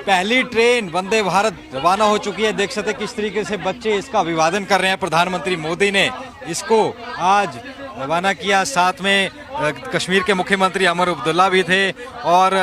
पहली ट्रेन वंदे भारत रवाना हो चुकी है। देख सकते किस तरीके से बच्चे इसका अभिवादन कर रहे हैं। प्रधानमंत्री मोदी ने इसको आज रवाना किया। साथ में कश्मीर के मुख्यमंत्री अमर अब्दुल्ला भी थे और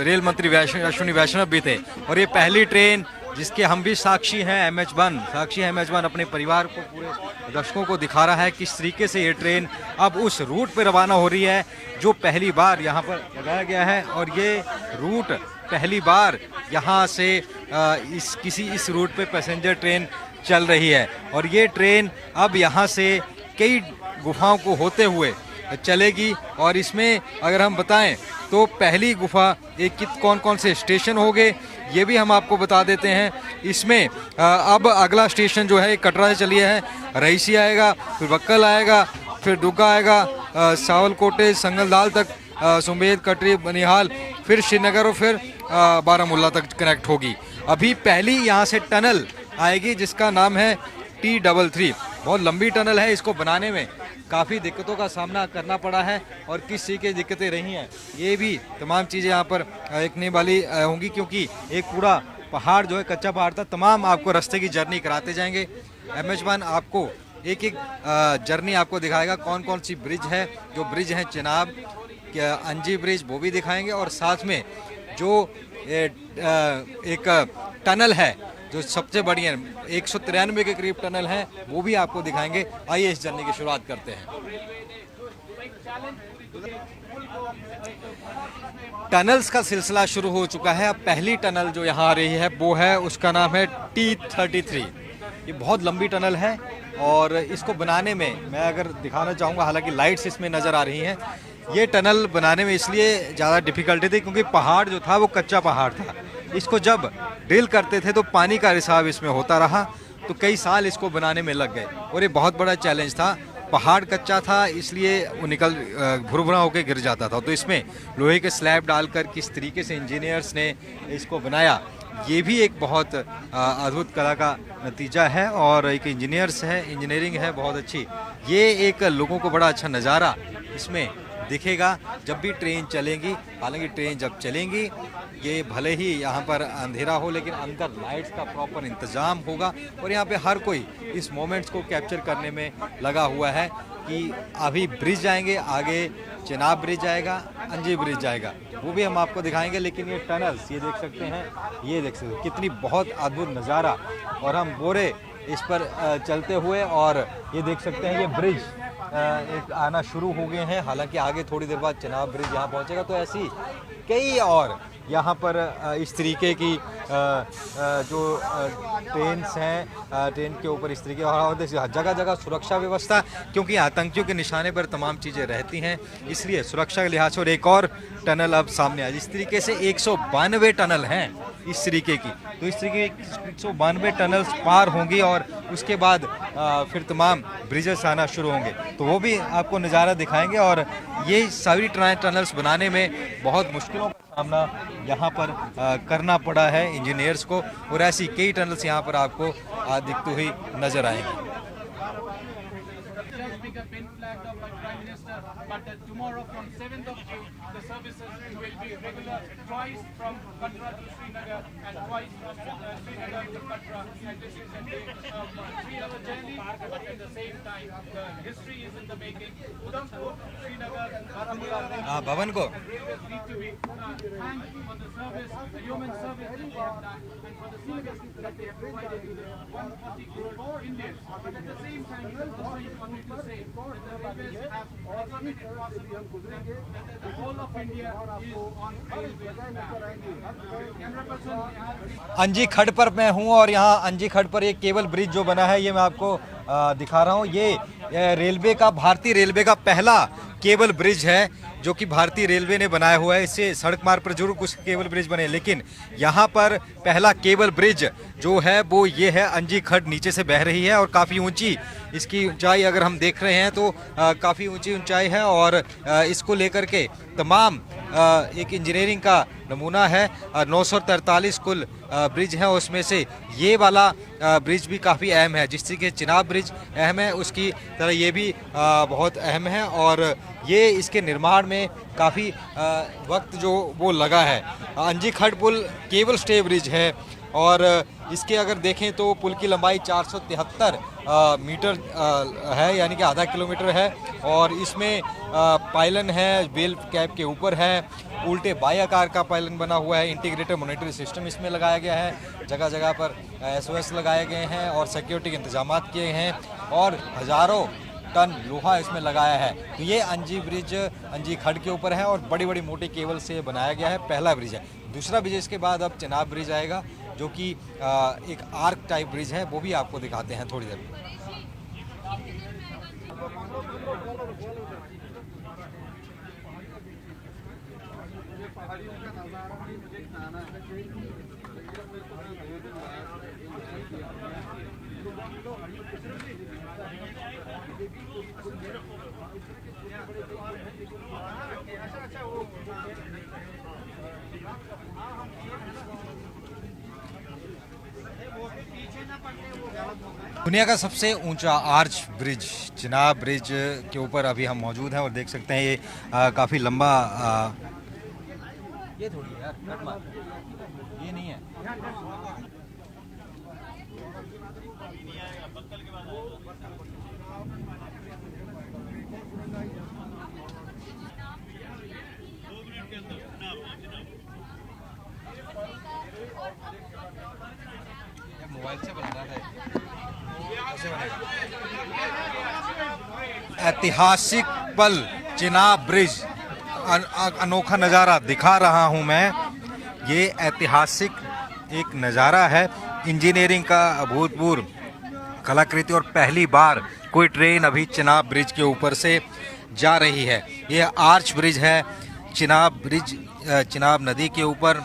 रेल मंत्री अश्विनी वैष्णव भी थे। और ये पहली ट्रेन जिसके हम भी साक्षी हैं, MH1 अपने परिवार को, पूरे दर्शकों को दिखा रहा है किस तरीके से ये ट्रेन अब उस रूट पर रवाना हो रही है जो पहली बार यहाँ पर लगाया गया है। और ये रूट पहली बार यहाँ से इस रूट पे पैसेंजर ट्रेन चल रही है। और ये ट्रेन अब यहाँ से कई गुफाओं को होते हुए चलेगी। और इसमें अगर हम बताएं तो पहली गुफा कौन कौन से स्टेशन होंगे ये भी हम आपको बता देते हैं। इसमें अब अगला स्टेशन जो है कटरा से चलिए है, रईसी आएगा, फिर बक्कल आएगा, फिर दुग्गा आएगा, सावलकोटे संगलदाल तक, सुमेद, कटरी, बनिहाल, फिर श्रीनगर और फिर बारामुल्ला तक कनेक्ट होगी। अभी पहली यहाँ से टनल आएगी जिसका नाम है T33। बहुत लंबी टनल है, इसको बनाने में काफ़ी दिक्कतों का सामना करना पड़ा है और किस चीज़ की दिक्कतें रही हैं ये भी तमाम चीज़ें यहाँ पर देखने वाली होंगी, क्योंकि एक पूरा पहाड़ जो है कच्चा पहाड़ था। तमाम आपको रास्ते की जर्नी कराते जाएंगे। MH1 आपको एक एक जर्नी आपको दिखाएगा कौन कौन सी ब्रिज है। जो ब्रिज है चिनाब, अंजी ब्रिज, वो भी दिखाएंगे। और साथ में जो एक टनल है जो सबसे बड़ी है, 193 के करीब टनल है, वो भी आपको दिखाएंगे। आइए इस जर्नी की शुरुआत करते हैं। टनल्स का सिलसिला शुरू हो चुका है। अब पहली टनल जो यहाँ आ रही है वो है, उसका नाम है T33। ये बहुत लंबी टनल है और इसको बनाने में मैं अगर दिखाना चाहूँगा, हालांकि लाइट्स इसमें नज़र आ रही हैं। ये टनल बनाने में इसलिए ज़्यादा डिफ़िकल्टी थी क्योंकि पहाड़ जो था वो कच्चा पहाड़ था। इसको जब ड्रिल करते थे तो पानी का रिसाव इसमें होता रहा, तो कई साल इसको बनाने में लग गए और ये बहुत बड़ा चैलेंज था। पहाड़ कच्चा था इसलिए वो भुरभुरा होकर गिर जाता था। तो इसमें लोहे के स्लैब डालकर किस तरीके से इंजीनियर्स ने इसको बनाया, ये भी एक बहुत अद्भुत कला का नतीजा है। और एक इंजीनियरिंग है बहुत अच्छी। ये एक लोगों को बड़ा अच्छा नज़ारा इसमें दिखेगा जब भी ट्रेन चलेगी। हालांकि ट्रेन जब चलेंगी ये भले ही यहाँ पर अंधेरा हो, लेकिन अंदर लाइट्स का प्रॉपर इंतज़ाम होगा। और यहाँ पे हर कोई इस मोमेंट्स को कैप्चर करने में लगा हुआ है कि अभी ब्रिज जाएंगे, आगे चिनाब ब्रिज आएगा, अंजी ब्रिज जाएगा, वो भी हम आपको दिखाएंगे। लेकिन ये टनल्स ये देख सकते हैं, ये देख सकते हैं कितनी बहुत अद्भुत नज़ारा। और हम बोरे इस पर चलते हुए, और ये देख सकते हैं ये ब्रिज एक आना शुरू हो गए हैं। हालांकि आगे थोड़ी देर बाद चिनाब ब्रिज यहाँ पहुँचेगा। तो ऐसी कई और यहाँ पर इस तरीके की जो ट्रेन्स हैं, ट्रेन के ऊपर इस तरीके, और जगह जगह सुरक्षा व्यवस्था, क्योंकि आतंकियों के निशाने पर तमाम चीज़ें रहती हैं, इसलिए सुरक्षा के लिहाज से। और एक और टनल अब सामने आ, इस तरीके से 192 टनल हैं इस तरीके की। तो इस तरीके की 192 टनल्स पार होंगी और उसके बाद फिर तमाम ब्रिजेस आना शुरू होंगे। तो वो भी आपको नज़ारा दिखाएंगे। और ये सारी टनल्स बनाने में बहुत मुश्किलों का सामना यहाँ पर करना पड़ा है इंजीनियर्स को। और ऐसी कई टनल्स यहाँ पर आपको दिखती हुई नज़र आएंगी। But tomorrow from 7th of June, the services will be regular, twice from Katra to Srinagar and twice from Srinagar to Katra. And this is a 3-hour journey, but at the same time, the history is in the making. Udhampur, Srinagar, Baramulla, भवन को railways need to be thanked for the service, the human service that they have done, and for the service that they have provided to the 140 crore Indians. But at the same time, it is also important to say that the railways have also made it possible that the whole of India is on railways now. Camera person, अंजी खड़ पर मैं हूँ और यहाँ अंजी खड़ पर एक केबल ब्रिज जो बना है ये मैं आपको दिखा रहा हूँ। ये रेलवे का, भारतीय रेलवे का पहला केबल ब्रिज है जो कि भारतीय रेलवे ने बनाया हुआ है। इससे सड़क मार्ग पर जरूर कुछ केबल ब्रिज बने, लेकिन यहाँ पर पहला केबल ब्रिज जो है वो ये है। अंजी खड्ड नीचे से बह रही है और काफ़ी ऊंची इसकी ऊंचाई अगर हम देख रहे हैं तो काफ़ी ऊंची ऊंचाई है। और इसको लेकर के तमाम एक इंजीनियरिंग का नमूना है। 943 कुल ब्रिज हैं, उसमें से ये वाला ब्रिज भी काफ़ी अहम है। जिस तरीके चिनाब ब्रिज अहम है उसकी तरह ये भी बहुत अहम है। और ये इसके निर्माण में काफ़ी वक्त जो वो लगा है। अंजी खड़ पुल केबल स्टे ब्रिज है और इसके अगर देखें तो पुल की लंबाई 473 मीटर है, यानी कि आधा किलोमीटर है। और इसमें पायलन है, बेल कैप के ऊपर है, उल्टे बाई आकार का पायलन बना हुआ है। इंटीग्रेटेड मॉनिटरी सिस्टम इसमें लगाया गया है, जगह जगह पर SOS लगाए गए हैं और सिक्योरिटी के इंतजाम किए हैं और हज़ारों टन लोहा इसमें लगाया है। तो ये अंजी ब्रिज अंजी खड़ के ऊपर है और बड़ी बड़ी मोटी केबल से बनाया गया है, पहला ब्रिज है। दूसरा ब्रिज इसके बाद अब चिनाब ब्रिज आएगा, जो कि एक आर्क टाइप ब्रिज है, वो भी आपको दिखाते हैं थोड़ी देर में। दुनिया का सबसे ऊंचा आर्च ब्रिज चिनाब ब्रिज के ऊपर अभी हम मौजूद हैं और देख सकते हैं ये काफ़ी लंबा ये थोड़ी है यार, कट मार, ये नहीं है। मोबाइल से बना रहा था। ऐतिहासिक पल चिनाब ब्रिज, अनोखा नज़ारा दिखा रहा हूं मैं। ये ऐतिहासिक एक नज़ारा है, इंजीनियरिंग का अभूतपूर्व कलाकृति और पहली बार कोई ट्रेन अभी चिनाब ब्रिज के ऊपर से जा रही है। ये आर्च ब्रिज है चिनाब ब्रिज, चिनाब नदी के ऊपर।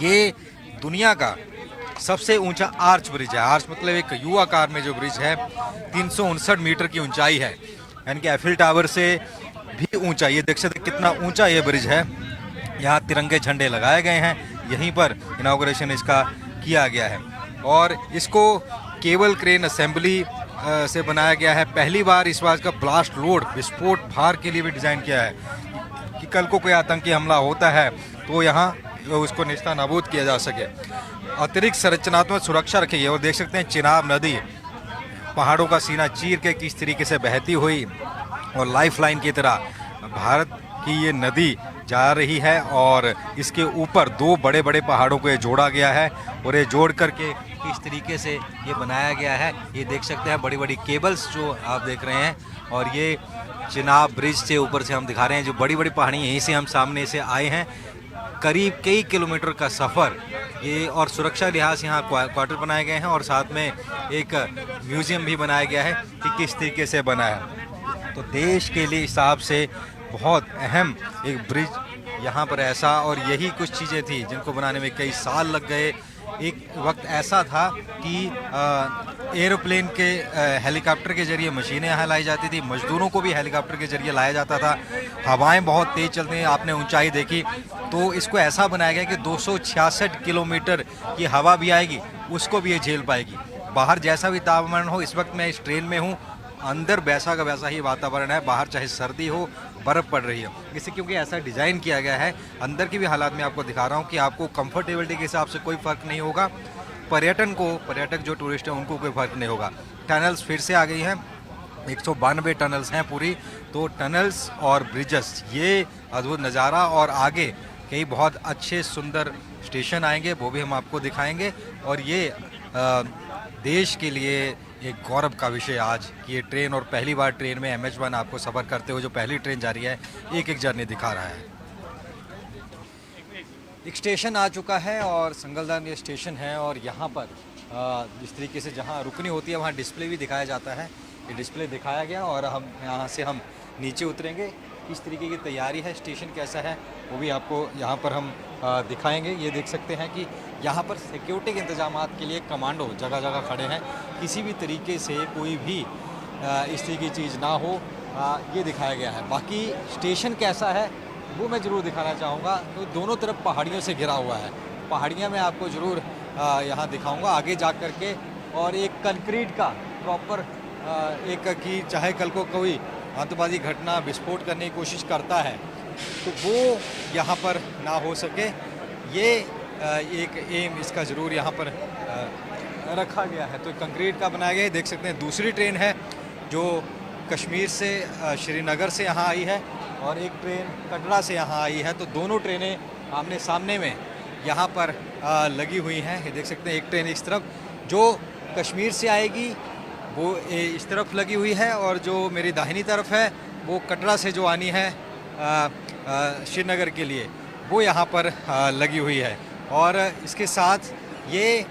ये दुनिया का सबसे ऊंचा आर्च ब्रिज है। आर्च मतलब एक यू आकार में जो ब्रिज है, 359 मीटर की ऊंचाई है, यानी कि एफिल टावर से भी ऊंचा। ये देख सकते कितना ऊंचा ये ब्रिज है। यहाँ तिरंगे झंडे लगाए गए हैं, यहीं पर इनाग्रेशन इसका किया गया है और इसको केबल क्रेन असेंबली से बनाया गया है। पहली बार इस बात का ब्लास्ट लोड विस्फोट भार के लिए भी डिज़ाइन किया है कि कल को कोई आतंकी हमला होता है तो यहाँ उसको निस्ता नाबूद किया जा सके। अतिरिक्त संरचनात्मक सुरक्षा रखी है और देख सकते हैं चिनाब नदी पहाड़ों का सीना चीर के किस तरीके से बहती हुई और लाइफलाइन की तरह भारत की ये नदी जा रही है और इसके ऊपर दो बड़े बड़े पहाड़ों को ये जोड़ा गया है और ये जोड़ करके किस तरीके से ये बनाया गया है। ये देख सकते हैं बड़ी बड़ी केबल्स जो आप देख रहे हैं और ये चिनाब ब्रिज से ऊपर से हम दिखा रहे हैं जो बड़ी बड़ी पहाड़ी यहीं से हम सामने से आए हैं। करीब कई किलोमीटर का सफ़र ये और सुरक्षा लिहाज यहाँ क्वार्टर बनाए गए हैं और साथ में एक म्यूज़ियम भी बनाया गया है कि किस तरीके से बना है। तो देश के लिए हिसाब से बहुत अहम एक ब्रिज यहाँ पर ऐसा, और यही कुछ चीज़ें थी जिनको बनाने में कई साल लग गए। एक वक्त ऐसा था कि एरोप्लेन के हेलीकॉप्टर के जरिए मशीनें यहाँ लाई जाती थी, मजदूरों को भी हेलीकॉप्टर के जरिए लाया जाता था। हवाएं बहुत तेज़ चलती हैं, आपने ऊंचाई देखी, तो इसको ऐसा बनाया गया कि 266 किलोमीटर की हवा भी आएगी उसको भी ये झेल पाएगी। बाहर जैसा भी तापमान हो, इस वक्त मैं इस ट्रेन में हूँ, अंदर वैसा का वैसा ही वातावरण है, बाहर चाहे सर्दी हो बर्फ़ पड़ रही है। इससे क्योंकि ऐसा डिज़ाइन किया गया है, अंदर की भी हालात में आपको दिखा रहा हूँ कि आपको कंफर्टेबिलिटी के हिसाब से कोई फ़र्क नहीं होगा। पर्यटक जो टूरिस्ट हैं उनको कोई फ़र्क नहीं होगा। टनल्स फिर से आ गई हैं, 192 टनल्स हैं पूरी। तो टनल्स और ब्रिजेस ये अद्भुत नज़ारा, और आगे कई बहुत अच्छे सुंदर स्टेशन आएंगे, वो भी हम आपको दिखाएंगे। और ये देश के लिए एक गौरव का विषय आज कि ये ट्रेन, और पहली बार ट्रेन में MH1 आपको सफ़र करते हुए जो पहली ट्रेन जा रही है, एक एक जर्नी दिखा रहा है। एक स्टेशन आ चुका है और संगलदान ये स्टेशन है और यहाँ पर जिस तरीके से जहाँ रुकनी होती है वहाँ डिस्प्ले भी दिखाया जाता है। ये डिस्प्ले दिखाया गया और हम यहाँ से हम नीचे उतरेंगे। किस तरीके की तैयारी है, स्टेशन कैसा है, वो भी आपको यहाँ पर हम दिखाएंगे। ये देख सकते हैं कि यहाँ पर सिक्योरिटी के इंतजाम के लिए कमांडो जगह जगह खड़े हैं, किसी भी तरीके से कोई भी इस तरह की चीज़ ना हो, ये दिखाया गया है। बाकी स्टेशन कैसा है वो मैं ज़रूर दिखाना चाहूँगा। तो दोनों तरफ पहाड़ियों से घिरा हुआ है, पहाड़ियाँ मैं आपको ज़रूर यहाँ दिखाऊँगा आगे जा कर के। और एक कंक्रीट का प्रॉपर एक कि चाहे कल को कोई आतंकवादी घटना विस्फोट करने की कोशिश करता है तो वो यहाँ पर ना हो सके, ये एक एम इसका ज़रूर यहाँ पर रखा गया है। तो कंक्रीट का बनाया गया है। देख सकते हैं दूसरी ट्रेन है जो कश्मीर से श्रीनगर से यहाँ आई है और एक ट्रेन कटरा से यहाँ आई है। तो दोनों ट्रेनें आमने सामने में यहाँ पर लगी हुई हैं। ये देख सकते हैं एक ट्रेन इस तरफ जो कश्मीर से आएगी वो इस तरफ लगी हुई है और जो मेरी दाहिनी तरफ है वो कटरा से जो आनी है श्रीनगर के लिए वो यहाँ पर लगी हुई है। और इसके साथ ये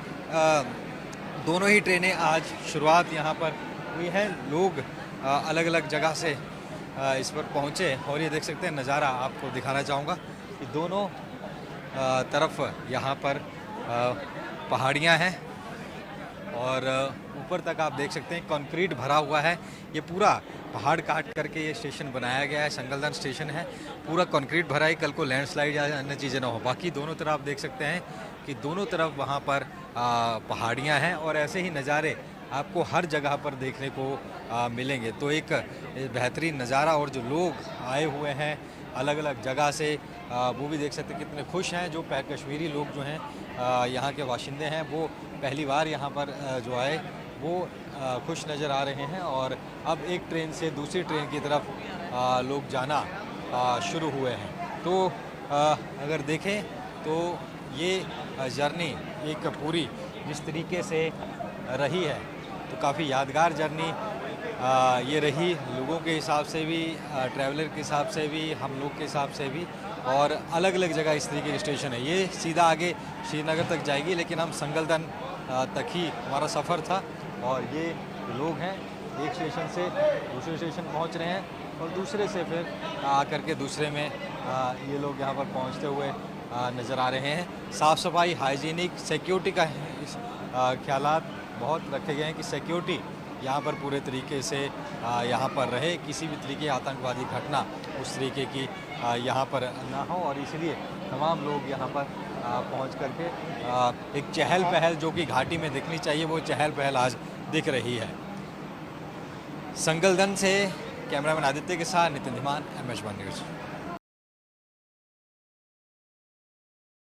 दोनों ही ट्रेनें आज शुरुआत यहाँ पर हुई है। लोग अलग अलग जगह से इस पर पहुँचे और ये देख सकते हैं नज़ारा आपको दिखाना चाहूँगा कि दोनों तरफ यहाँ पर पहाड़ियाँ हैं और ऊपर तक आप देख सकते हैं कंक्रीट भरा हुआ है। ये पूरा पहाड़ काट करके ये स्टेशन बनाया गया है, संगलदान स्टेशन है, पूरा कंक्रीट भरा है, कल को लैंडस्लाइड या अन्य चीज़ें ना हो। बाकी दोनों तरफ आप देख सकते हैं कि दोनों तरफ वहाँ पर पहाड़ियाँ हैं और ऐसे ही नज़ारे आपको हर जगह पर देखने को मिलेंगे। तो एक बेहतरीन नज़ारा और जो लोग आए हुए हैं अलग अलग जगह से वो भी देख सकते हैं कितने खुश हैं। जो कश्मीरी लोग जो हैं यहाँ के बाशिंदे हैं वो पहली बार यहाँ पर जो आए वो खुश नज़र आ रहे हैं। और अब एक ट्रेन से दूसरी ट्रेन की तरफ लोग जाना शुरू हुए हैं। तो अगर देखें तो ये जर्नी एक पूरी जिस तरीके से रही है तो काफ़ी यादगार जर्नी ये रही, लोगों के हिसाब से भी, ट्रैवलर के हिसाब से भी, हम लोग के हिसाब से भी। और अलग अलग जगह इस तरीके के स्टेशन है। ये सीधा आगे श्रीनगर तक जाएगी लेकिन हम संगलदन तक ही हमारा सफ़र था। और ये लोग हैं एक स्टेशन से दूसरे स्टेशन पहुंच रहे हैं और दूसरे से फिर आकर के दूसरे में ये लोग यहाँ पर पहुँचते हुए नज़र आ रहे हैं। साफ़ सफाई, हाइजीनिक, सिक्योरिटी का ख्यालात बहुत रखे गए हैं कि सिक्योरिटी यहाँ पर पूरे तरीके से यहाँ पर रहे, किसी भी तरीके आतंकवादी घटना उस तरीके की यहाँ पर ना हो। और इसलिए तमाम लोग यहाँ पर पहुँच करके एक चहल पहल जो कि घाटी में दिखनी चाहिए वो चहल पहल आज दिख रही है। संगलदन से कैमरामैन आदित्य के साथ नितिन धीमान, MS1 न्यूज़।